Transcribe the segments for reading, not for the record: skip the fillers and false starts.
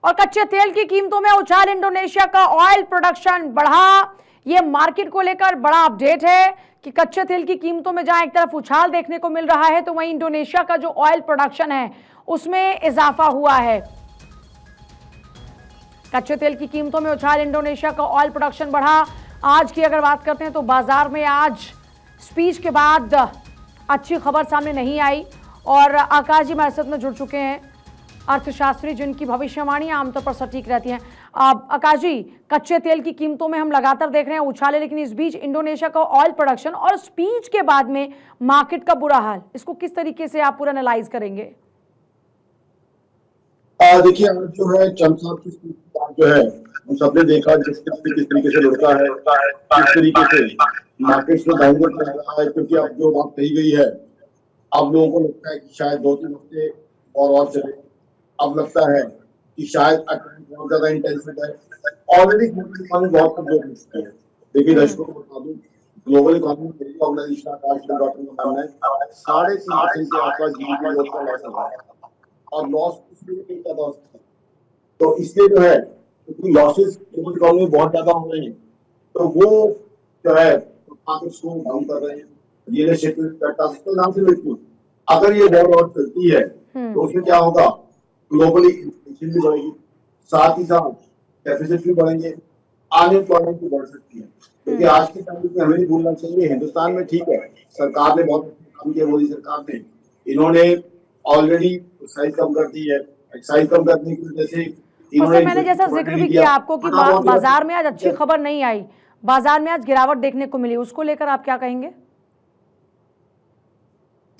और कच्चे तेल की कीमतों में उछाल, इंडोनेशिया का ऑयल प्रोडक्शन बढ़ा। ये मार्केट को लेकर बड़ा अपडेट है कि कच्चे तेल की कीमतों में जहां एक तरफ उछाल देखने को मिल रहा है, तो वहीं इंडोनेशिया का जो ऑयल प्रोडक्शन है उसमें इजाफा हुआ है। कच्चे तेल की कीमतों में उछाल, इंडोनेशिया का ऑयल प्रोडक्शन बढ़ा। आज की अगर बात करते हैं तो बाजार में आज स्पीच के बाद अच्छी खबर सामने नहीं आई और आकाश जी हमारे साथ में जुड़ चुके हैं, अर्थशास्त्री जिनकी भविष्यवाणियां आमतौर पर सटीक रहती हैं। आकाश जी, कच्चे तेल की कीमतों में हम लगातार देख रहे हैं उछाले, लेकिन इस बीच इंडोनेशिया का ऑयल प्रोडक्शन और स्पीच के बाद में मार्केट का बुरा हाल, इसको किस तरीके से आप पूरा एनालाइज करेंगे? देखिए, आज जो है ट्रम्प साहब की स्पीच के बाद जो है हम सबने देखा किस तरीके से लड़का है, किस तरीके से मार्केट्स में डाउनवर्ड चल रहा है, क्योंकि अब जो बात कही गई है, अब लोगों को लगता है कि शायद 2-3 हफ्ते और चले। अब लगता है कि शायद बहुत ज्यादा इंटेंसिव है। ऑलरेडी ग्लोबल इकोनॉमी बहुत कमजोर हो चुकी है। देखिए, दर्शकों को बता दूं, ग्लोबल इकोनॉमी मेरी ऑर्गेनाइजेशन आकाश का मानना है 3.5% के आसपास जीडीपी ग्रोथ का लॉस हुआ है और लॉस इसलिए नहीं ज्यादा हो सकता। तो इसलिए जो है क्योंकि लॉसेस ग्लोबल इकोनॉमी में बहुत ज्यादा हो रहे हैं, तो वो जो है मार्केट्स को डाउन कर रहे हैं। रियल एस्टेट के नाम से लेती, अगर ये वॉर और चलती है तो उसमें क्या होगा, ग्लोबली इन्फ्लेशन भी बढ़ेगी, साथ ही साथ डेफिसिट भी बढ़ेंगे, अनएम्प्लॉयमेंट भी बढ़ सकती है। क्योंकि आज की तारीख में हमें नहीं भूलना चाहिए, हिंदुस्तान में ठीक है, सरकार ने बहुत काम किया, मोदी सरकार ने, इन्होंने ऑलरेडी एक्साइज कम कर दी है। एक्साइज कम करने की वजह से मैंने जैसा जिक्र भी किया आपको कि बाजार में आज अच्छी खबर नहीं आई, बाजार में आज गिरावट देखने को मिली, उसको लेकर आप क्या कहेंगे?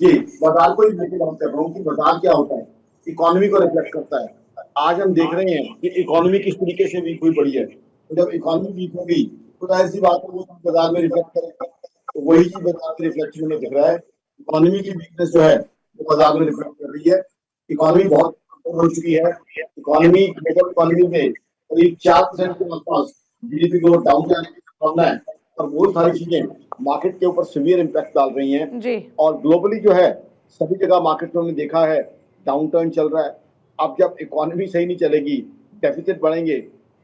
जी, बाजार को ही लेकर बात कर रहा हूँ कि बाजार क्या होता है, इकोनॉमी को रिफ्लेक्ट करता है। आज हम देख रहे हैं कि इकोनॉमी किस तरीके से वीक हुई पड़ी है, तो जब इकोनॉमी वीक होगी तो जाहिर सी बात है वो बाजार में रिफ्लेक्ट करेगा। तो वही चीज बाजार के रिफ्लेक्शन में दिख रहा है, इकोनॉमी की वीकनेस जो है वो बाजार में रिफ्लेक्ट कर रही है। इकोनॉमी बहुत हो चुकी है, इकोनॉमी ग्लोबल इकोनॉमी में करीब 4% के आसपास जीडीपी ग्रोथ डाउन जाने की संभावना है और वो सारी चीजें मार्केट के ऊपर सीवियर इम्पैक्ट डाल रही हैं जी। और ग्लोबली जो है सभी जगह मार्केट में हमने देखा है डाउन टर्न चल रहा है। अब जब इकोनॉमी सही नहीं चलेगी, डेफिसिट बढ़ेंगे,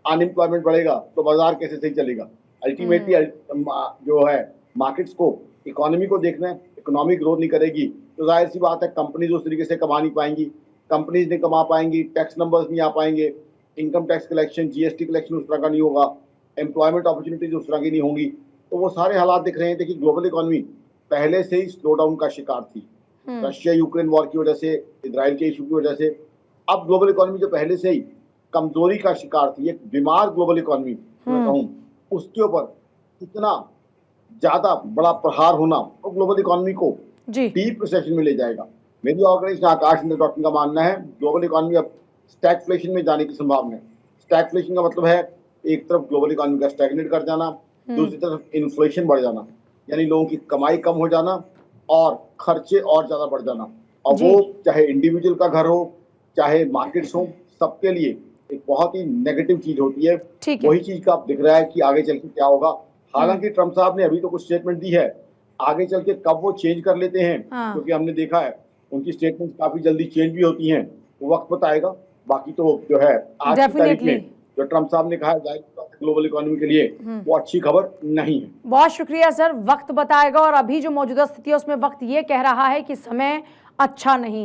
अनएम्प्लॉयमेंट बढ़ेगा, तो बाजार कैसे सही चलेगा? अल्टीमेटली जो है मार्केट्स को इकोनॉमी को देखना है। इकोनॉमिक ग्रोथ नहीं करेगी तो जाहिर सी बात है कंपनीज उस तरीके से कमा नहीं पाएंगी, कंपनीज नहीं कमा पाएंगी, टैक्स नंबर्स नहीं आ पाएंगे, income tax collection, GST collection उस तरह का नहीं होगा, एम्प्लॉयमेंट अपॉर्चुनिटीज उस तरह की नहीं होंगी। तो वो सारे हालात दिख रहे हैं कि ग्लोबल इकोनॉमी पहले से ही स्लो डाउन का शिकार थी, रशिया यूक्रेन वॉर की वजह से, इजराइल के इशू की वजह से। अब ग्लोबल इकोनॉमी जो पहले से ही कमजोरी का शिकार थी, एक बीमार ग्लोबल इकोनॉमी मैं कहूं, उसके ऊपर इतना ज्यादा बड़ा प्रहार होना और ग्लोबल इकोनॉमी को डीप रिसेशन में ले जाएगा। मेरी ऑर्गेनाइजेशन आकाश का मानना है ग्लोबल इकोनॉमी अब स्टैगफ्लेशन में जाने की संभावना है। स्टैगफ्लेशन का मतलब है एक तरफ ग्लोबल इकोनॉमी का स्टैग्नेट कर जाना, दूसरी तरफ इन्फ्लेशन बढ़ जाना, यानी लोगों की कमाई कम हो जाना और खर्चे और ज्यादा बढ़ जाना। और वो चाहे इंडिविजुअल का घर हो चाहे मार्केट्स हो, सबके लिए एक बहुत ही नेगेटिव चीज होती है। वही चीज का अब दिख रहा है कि आगे चल के क्या होगा। हालांकि ट्रम्प साहब ने अभी तो कुछ स्टेटमेंट दी है, आगे चल के कब वो चेंज कर लेते हैं, क्योंकि हमने देखा है उनकी स्टेटमेंट काफी जल्दी चेंज भी होती हैं, वो वक्त बताएगा। बाकी तो जो है आज की तारीख में जो ट्रम्प साहब ने कहा है ग्लोबल इकोनॉमी के लिए वो अच्छी खबर नहीं है। बहुत शुक्रिया सर, वक्त बताएगा और अभी जो मौजूदा स्थिति है उसमें वक्त ये कह रहा है कि समय अच्छा नहीं है।